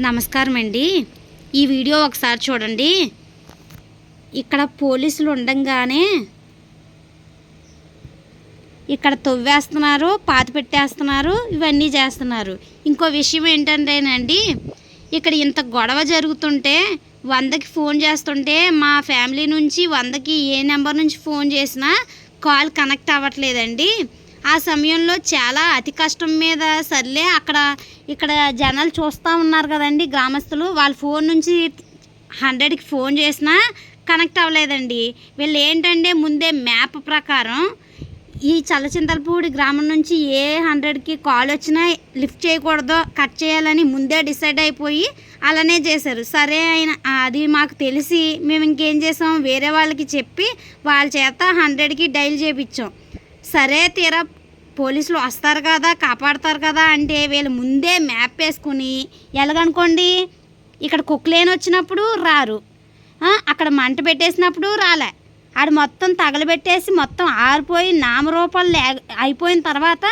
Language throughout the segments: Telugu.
నమస్కారం అండి. ఈ వీడియో ఒకసారి చూడండి. ఇక్కడ పోలీసులు ఉండంగానే ఇక్కడ తవ్వేస్తున్నారు, పాతి పెట్టేస్తున్నారు, ఇవన్నీ చేస్తున్నారు. ఇంకో విషయం ఏంటంటేనండి, ఇక్కడ ఇంత గొడవ జరుగుతుంటే 100కి ఫోన్ చేస్తుంటే మా ఫ్యామిలీ నుంచి 100కి ఏ నెంబర్ నుంచి ఫోన్ చేసినా కాల్ కనెక్ట్ అవ్వట్లేదండి. ఆ సమయంలో చాలా అతి కష్టం మీద సర్లే ఇక్కడ జనాలు చూస్తూ ఉన్నారు కదండి, గ్రామస్తులు. వాళ్ళ ఫోన్ నుంచి 100కి ఫోన్ చేసినా కనెక్ట్ అవ్వలేదండి. వీళ్ళు ఏంటంటే ముందే మ్యాప్ ప్రకారం ఈ చల్లచింతలపూడి గ్రామం నుంచి ఏ 100కి కాల్ వచ్చినా లిఫ్ట్ చేయకూడదో కట్ చేయాలని ముందే డిసైడ్ అయిపోయి అలానే చేశారు. సరే అయినా అది మాకు తెలిసి మేము ఇంకేం చేసాం, వేరే వాళ్ళకి చెప్పి వాళ్ళ చేత 100కి డైల్ చేయించాం. సరే తీరా పోలీసులు వస్తారు కదా, కాపాడతారు కదా అంటే వీళ్ళు ముందే మ్యాప్ వేసుకుని ఎలాగనుకోండి, ఇక్కడ కుక్కలేని వచ్చినప్పుడు రారు, అక్కడ మంట పెట్టేసినప్పుడు రాలే, ఆడు మొత్తం తగలబెట్టేసి మొత్తం ఆరిపోయి నామరూపాలు అయిపోయిన తర్వాత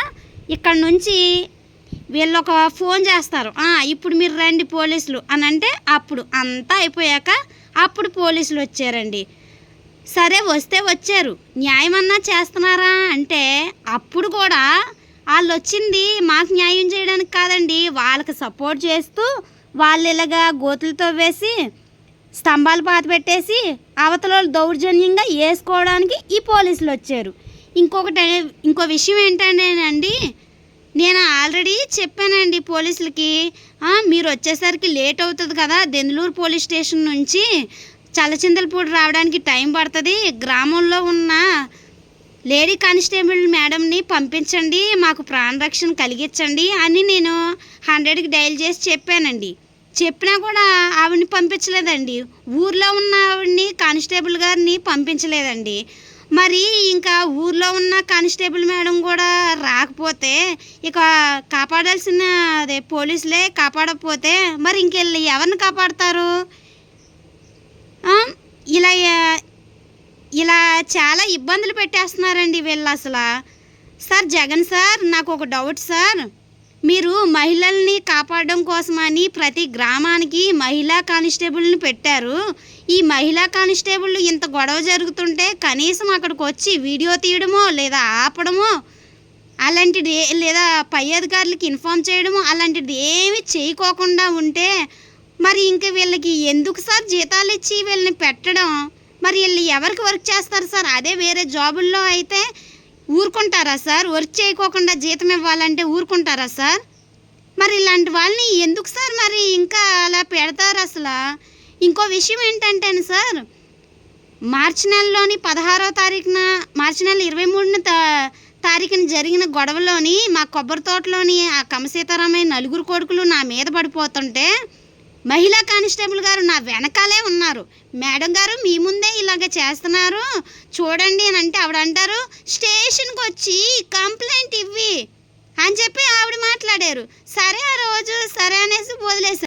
ఇక్కడ నుంచి వీళ్ళు ఒక ఫోన్ చేస్తారు, ఇప్పుడు మీరు రండి పోలీసులు అని అంటే అప్పుడు అంతా అయిపోయాక అప్పుడు పోలీసులు వచ్చారండి. సరే వస్తే వచ్చారు, న్యాయమన్నా చేస్తున్నారా అంటే అప్పుడు కూడా వాళ్ళు వచ్చింది మాకు న్యాయం చేయడానికి కాదండి, వాళ్ళకి సపోర్ట్ చేస్తూ వాళ్ళు ఇలాగా గోతులతో వేసి స్తంభాలు పాతి పెట్టేసి అవతల దౌర్జన్యంగా వేసుకోవడానికి ఈ పోలీసులు వచ్చారు. ఇంకో విషయం ఏంటంటేనండి, నేను ఆల్రెడీ చెప్పానండి పోలీసులకి, మీరు వచ్చేసరికి లేట్ అవుతుంది కదా, దెందులూరు పోలీస్ స్టేషన్ నుంచి చల్లచింతలపూడి రావడానికి టైం పడుతుంది, గ్రామంలో ఉన్న లేడీ కానిస్టేబుల్ మేడంని పంపించండి, మాకు ప్రాణరక్షణ కలిగించండి అని నేను 100కి డైల్ చేసి చెప్పానండి. చెప్పినా కూడా ఆవిడని పంపించలేదండి, ఊర్లో ఉన్న ఆవిడని కానిస్టేబుల్ గారిని పంపించలేదండి. మరి ఇంకా ఊర్లో ఉన్న కానిస్టేబుల్ మేడం కూడా రాకపోతే ఇక కాపాడాల్సిన పోలీసులే కాపాడకపోతే మరి ఇంకెళ్ళి ఎవరిని కాపాడతారు? ఇలా చాలా ఇబ్బందులు పెట్టేస్తున్నారండి వీళ్ళు అసలు. సార్ జగన్ సార్, నాకు ఒక డౌట్ సార్, మీరు మహిళల్ని కాపాడడం కోసమని ప్రతి గ్రామానికి మహిళా కానిస్టేబుల్ని పెట్టారు. ఈ మహిళా కానిస్టేబుల్ ఇంత గొడవ జరుగుతుంటే కనీసం అక్కడికి వచ్చి వీడియో తీయడమో లేదా ఆపడమో అలాంటిది, లేదా పై అధికారులకి ఇన్ఫామ్ చేయడమో అలాంటిది ఏమి చేయకోకుండా ఉంటే మరి ఇంక వీళ్ళకి ఎందుకు సార్ జీతాలు ఇచ్చి వీళ్ళని పెట్టడం? మరి వీళ్ళు ఎవరికి వర్క్ చేస్తారు సార్? అదే వేరే జాబుల్లో అయితే ఊరుకుంటారా సార్? వర్క్ చేయకోకుండా జీతం ఇవ్వాలంటే ఊరుకుంటారా సార్? మరి ఇలాంటి వాళ్ళని ఎందుకు సార్ మరి ఇంకా అలా పెడతారు అసలు? ఇంకో విషయం ఏంటంటే సార్, మార్చి నెలలోని 16వ తారీఖున, మార్చి నెల 23న తారీఖున జరిగిన గొడవలోని మా కొబ్బరి తోటలోని ఆ కమసీతారామయ్య 4 కొడుకులు నా మీద పడిపోతుంటే మహిళా కానిస్టేబుల్ గారు నా వెనకాలే ఉన్నారు, మేడం గారు మీ ముందే ఇలాగ చేస్తున్నారు చూడండి అని అంటే ఆవిడ అంటారు, స్టేషన్కి వచ్చి కంప్లైంట్ ఇవ్వి అని చెప్పి ఆవిడ మాట్లాడారు. సరే ఆ రోజు సరే అనేసి వదిలేశారు.